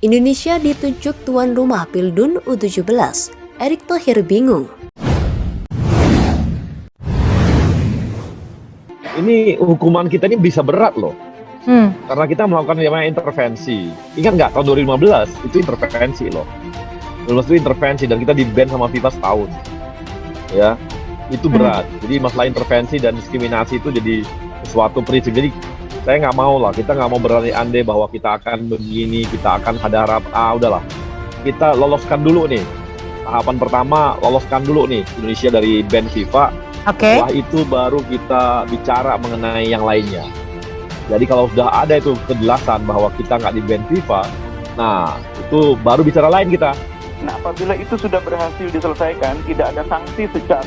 Indonesia ditunjuk tuan rumah Pildun U17. Erick Thohir bingung. Ini hukuman kita ini bisa berat loh. Karena kita melakukan yang namanya intervensi. Ingat nggak tahun 2015 itu intervensi loh. 2015 itu intervensi dan kita di-ban sama FIFA setahun. Ya, itu berat. Jadi masalah intervensi dan diskriminasi itu jadi sesuatu prinsip. Jadi saya nggak mau lah, kita nggak mau berandai-andai bahwa kita akan begini, kita akan ada harap. Udahlah, kita loloskan dulu nih. Tahapan pertama, loloskan dulu nih Indonesia dari ban FIFA. Setelah itu baru kita bicara mengenai yang lainnya. Jadi kalau sudah ada itu kejelasan bahwa kita nggak di ban FIFA, nah itu baru bicara lain kita. Nah, apabila itu sudah berhasil diselesaikan, tidak ada sanksi tidak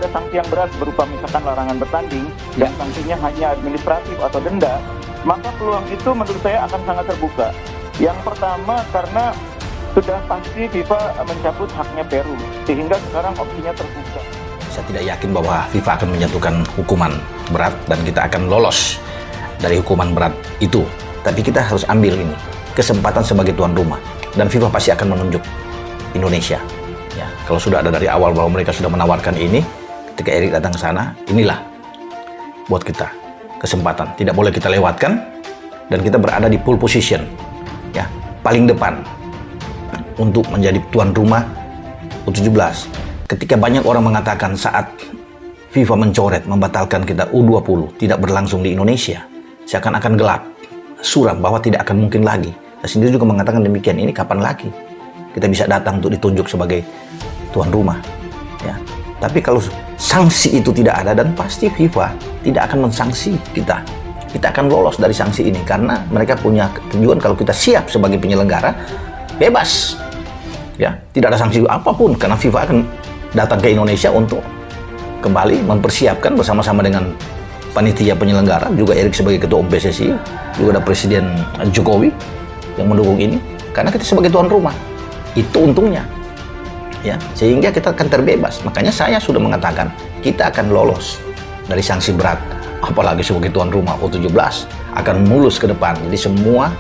ada sanksi yang berat berupa misalkan larangan bertanding dan sanksinya hanya administratif atau denda, maka peluang itu menurut saya akan sangat terbuka. Yang pertama karena sudah pasti FIFA mencabut haknya Peru, sehingga sekarang opsinya terbuka. Saya tidak yakin bahwa FIFA akan menjatuhkan hukuman berat dan kita akan lolos dari hukuman berat itu. Tapi kita harus ambil ini kesempatan sebagai tuan rumah, dan FIFA pasti akan menunjuk Indonesia. Ya, kalau sudah ada dari awal bahwa mereka sudah menawarkan ini, ketika Erick datang ke sana, inilah buat kita kesempatan. Tidak boleh kita lewatkan, dan kita berada di pole position, ya, paling depan untuk menjadi tuan rumah U17. Ketika banyak orang mengatakan saat FIFA mencoret, membatalkan kita U20 tidak berlangsung di Indonesia, seakan-akan gelap, suram bahwa tidak akan mungkin lagi. Saya sendiri juga mengatakan demikian, ini kapan lagi kita bisa datang untuk ditunjuk sebagai tuan rumah, ya. Tapi kalau sanksi itu tidak ada, dan pasti FIFA tidak akan mensanksi kita akan lolos dari sanksi ini, karena mereka punya tujuan kalau kita siap sebagai penyelenggara, bebas, ya, tidak ada sanksi apapun, karena FIFA akan datang ke Indonesia untuk kembali mempersiapkan bersama-sama dengan panitia penyelenggara, juga Erick sebagai ketua umum PSSI, juga ada Presiden Jokowi yang mendukung ini, karena kita sebagai tuan rumah. Itu untungnya, ya, sehingga kita akan terbebas. Makanya saya sudah mengatakan kita akan lolos dari sanksi berat, apalagi sebagai tuan rumah U17 akan mulus ke depan. Jadi semua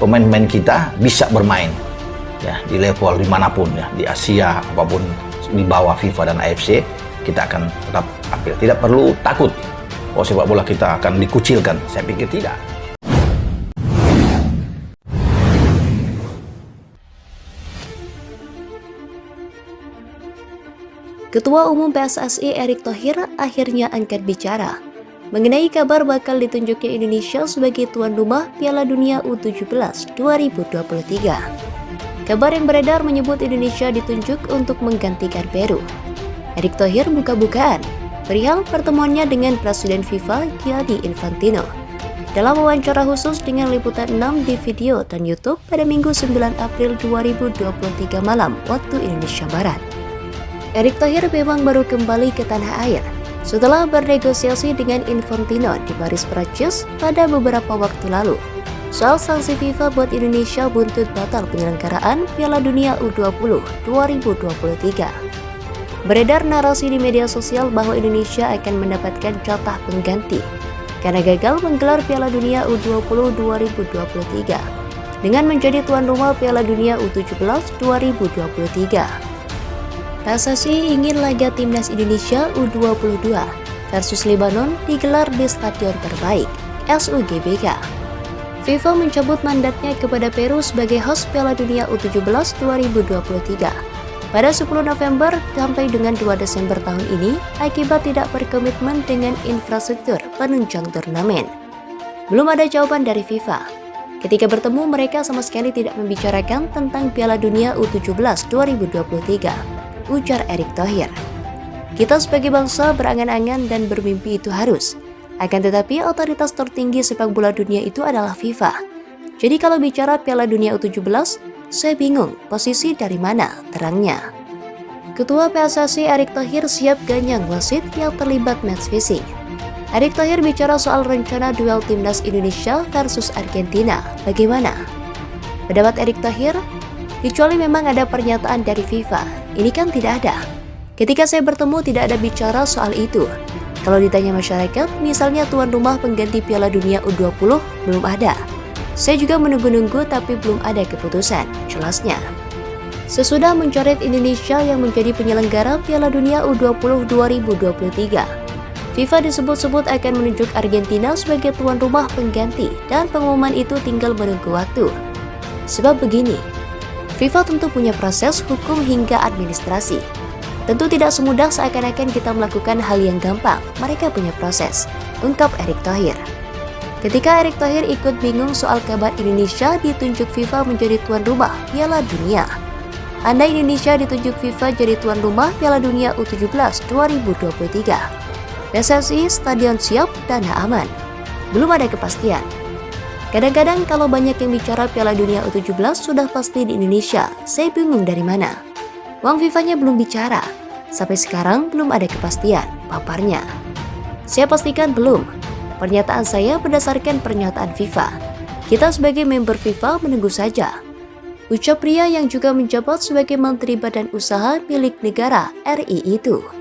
pemain-pemain kita bisa bermain, ya, di level dimanapun, ya, di Asia apapun, di bawah FIFA dan AFC kita akan tetap tampil. Tidak perlu takut sepak bola kita akan dikucilkan. Saya pikir tidak. Ketua Umum PSSI Erick Thohir akhirnya angkat bicara mengenai kabar bakal ditunjuknya Indonesia sebagai tuan rumah Piala Dunia U17 2023. Kabar yang beredar menyebut Indonesia ditunjuk untuk menggantikan Peru. Erick Thohir buka-bukaan perihal pertemuannya dengan Presiden FIFA Gianni Infantino dalam wawancara khusus dengan Liputan 6 di video dan YouTube pada Minggu 9 April 2023 malam waktu Indonesia Barat. Erick Thohir memang baru kembali ke tanah air setelah bernegosiasi dengan Infantino di Paris, Prancis pada beberapa waktu lalu soal sanksi FIFA buat Indonesia buntut batal penyelenggaraan Piala Dunia U20 2023. Beredar narasi di media sosial bahwa Indonesia akan mendapatkan jatah pengganti karena gagal menggelar Piala Dunia U20 2023 dengan menjadi tuan rumah Piala Dunia U17 2023. PSSI ingin laga timnas Indonesia U22 versus Lebanon digelar di stadion terbaik, SUGBK. FIFA mencabut mandatnya kepada Peru sebagai host Piala Dunia U17 2023 pada 10 November sampai dengan 2 Desember tahun ini akibat tidak berkomitmen dengan infrastruktur penunjang turnamen. Belum ada jawaban dari FIFA. Ketika bertemu, mereka sama sekali tidak membicarakan tentang Piala Dunia U17 2023. Ujar Erick Thohir. Kita sebagai bangsa berangan-angan dan bermimpi itu harus. Akan tetapi otoritas tertinggi sepak bola dunia itu adalah FIFA. Jadi kalau bicara Piala Dunia U17, saya bingung posisi dari mana terangnya. Ketua PSSI Erick Thohir siap ganyang wasit yang terlibat match fixing. Erick Thohir bicara soal rencana duel timnas Indonesia versus Argentina. Bagaimana? Pendapat Erick Thohir, kecuali memang ada pernyataan dari FIFA, ini kan tidak ada. Ketika saya bertemu tidak ada bicara soal itu. Kalau ditanya masyarakat, misalnya tuan rumah pengganti Piala Dunia U20, belum ada. Saya juga menunggu-nunggu tapi belum ada keputusan, jelasnya. Sesudah mencoret Indonesia yang menjadi penyelenggara Piala Dunia U20 2023, FIFA disebut-sebut akan menunjuk Argentina sebagai tuan rumah pengganti dan pengumuman itu tinggal menunggu waktu. Sebab begini, FIFA tentu punya proses hukum hingga administrasi. Tentu tidak semudah seakan-akan kita melakukan hal yang gampang, mereka punya proses, ungkap Erick Thohir. Ketika Erick Thohir ikut bingung soal kabar Indonesia ditunjuk FIFA menjadi tuan rumah Piala Dunia. Andai Indonesia ditunjuk FIFA jadi tuan rumah Piala Dunia U17 2023. PSSI stadion siap, dana aman. Belum ada kepastian. Kadang-kadang kalau banyak yang bicara Piala Dunia U17 sudah pasti di Indonesia, saya bingung dari mana. Uang FIFA-nya belum bicara. Sampai sekarang belum ada kepastian, paparnya. Saya pastikan belum. Pernyataan saya berdasarkan pernyataan FIFA. Kita sebagai member FIFA menunggu saja. Ucap pria yang juga menjabat sebagai Menteri Badan Usaha milik negara RI itu.